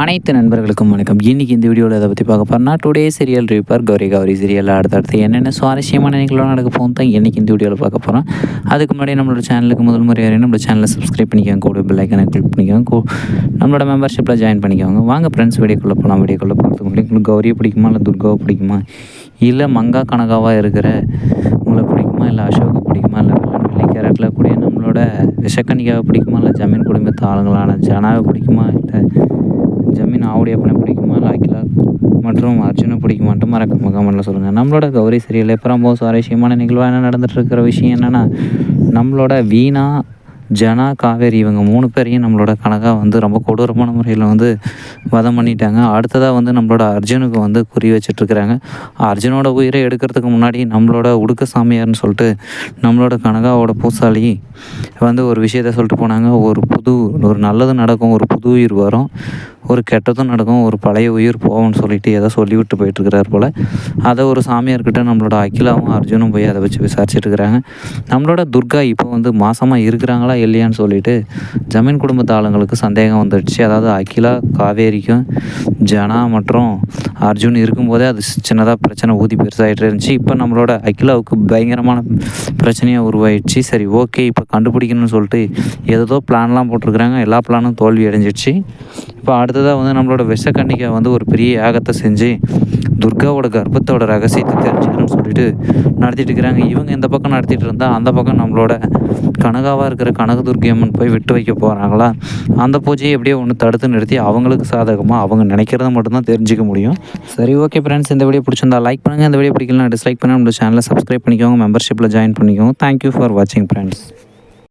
அனைத்து நண்பர்களுக்கும் வணக்கம். இன்றைக்கி இந்த வீடியோவில் எதை பற்றி பார்க்க போகிறோம்னா, டுடே சீரியல் ரிப்பர் கௌரி சீரியலில் அடுத்தடுத்து என்னென்ன சுவாரஸ்யமான நிகழ்வுலாம் நடக்க போகும் தான் இன்றைக்கி இந்த வீடியோவில் பார்க்க போகிறோம். அதுக்கு முன்னாடி நம்மளோட சேனலுக்கு முதல் முறை வரையும் நம்மளோட சேனலை சப்ஸ்கிரைப் பண்ணிக்கோங்க, கூட பெல் ஐக்கனை கிளிக் பண்ணிக்கோங்க, நம்மளோட மெம்பர்ஷிப்பில் ஜாயின் பண்ணிக்கோங்க. வாங்க ஃப்ரெண்ட்ஸ், வீடியோக்குள்ளே போகலாம். வீடியோக்குள்ளே போகிறதுக்கு முன்னாடி உங்களுக்கு கௌரியை பிடிக்குமா, இல்லை துர்காவை பிடிக்குமா, இல்லை மங்கா கனகாவாக இருக்கிற உங்களை பிடிக்குமா, இல்லை அசோகை பிடிக்குமா, இல்லை வெள்ளி கேரட்டில் கூடிய நம்மளோட விஷக்கன்னிகாவை பிடிக்குமா, இல்லை ஜமீன் குடும்பத்து ஆளுங்களான ஜனாவை பிடிக்குமா, இல்லை ஜமீன் ஆவுடையப்பனை பிடிக்குமா, இல்லை அகிலா மற்றும் அர்ஜுனை பிடிக்குமான்ட்டு மறக்காம கமெண்ட்டில் சொல்லுங்கள். நம்மளோட கௌரி சீரியல் எப்போ ரொம்ப சுவாரஸ்யமான நிகழ்வாக என்ன நடந்துகிட்டு இருக்கிற விஷயம் என்னென்னா, நம்மளோட வீணா, ஜனா, காவேரி இவங்க 3 பேரையும் நம்மளோட கனகா ரொம்ப கொடூரமான முறையில் வதம் பண்ணிட்டாங்க. அடுத்ததாக நம்மளோட அர்ஜுனுக்கு குறி வச்சிட்ருக்குறாங்க. அர்ஜுனோட உயிரை எடுக்கிறதுக்கு முன்னாடி நம்மளோட உடுக்க சாமியார்னு சொல்லிட்டு நம்மளோட கனகாவோட பூசாலி ஒரு விஷயத்த சொல்லிட்டு போனாங்க. ஒரு நல்லது நடக்கும், ஒரு புது உயிர் வரும், ஒரு கெட்டதும் நடக்கும், ஒரு பழைய உயிர் போகும்னு சொல்லிட்டு ஏதோ சொல்லிவிட்டு போயிட்டுருக்கிறார் போல். அதை ஒரு சாமியார்கிட்ட நம்மளோட அகிலாவும் அர்ஜுனும் போய் அதை வச்சு விசாரிச்சுட்டு இருக்கிறாங்க. நம்மளோட துர்கா இப்போ மாசமாக இருக்கிறாங்களா இல்லையான்னு சொல்லிட்டு ஜமீன் குடும்பத்து ஆளுங்களுக்கு சந்தேகம் வந்துடுச்சு. அதாவது அகிலா, காவேரிக்கும் ஜனா மற்றும் அர்ஜுன் இருக்கும்போதே அது சின்னதாக பிரச்சனை ஊதி பெருசாகிட்டு இருந்துச்சு. இப்போ நம்மளோட அகிலாவுக்கு பயங்கரமான பிரச்சனையாக உருவாயிடுச்சு. சரி, ஓகே, இப்போ கண்டுபிடிக்கணும்னு சொல்லிட்டு ஏதோ பிளான்லாம் போட்டிருக்கிறாங்க. எல்லா பிளானும் தோல்வி அடைஞ்சிடுச்சு. இப்போ அடுத்ததாக நம்மளோட விஷக்கன்னிகை ஒரு பெரிய யாகத்தை செஞ்சு துர்காவோட கர்ப்பத்தோட ரகசியத்தை தெரிஞ்சுக்கணும்னு சொல்லிட்டு நடத்திட்டு இருக்கிறாங்க. இவங்க இந்த பக்கம் நடத்திட்டு இருந்தால் அந்த பக்கம் நம்மளோட கனகாவாக இருக்கிற கனகதுர்க்கி அம்மன் போய் விட்டு வைக்க போகிறாங்களா. அந்த பூஜையை எப்படியோ ஒன்று தடுத்து நிறுத்தி அவங்களுக்கு சாதகமாக அவங்க நினைக்கிறத மட்டும்தான் தெரிஞ்சிக்க முடியும். சரி, ஓகே ஃப்ரெண்ட்ஸ், இந்த வீடியோ பிடிச்சிருந்தா லைக் பண்ணுங்கள். இந்த வீடியோ பிடிக்கலாம் டிஸ்லைக் பண்ணி நம்மளோட சேனலை சப்ஸ்கிரைப் பண்ணிக்கோங்க, மெம்பர்ஷிப்பில் ஜாயின் பண்ணிக்கோங்க. தேங்க்யூ ஃபார் வாட்சிங் ஃப்ரெண்ட்ஸ்.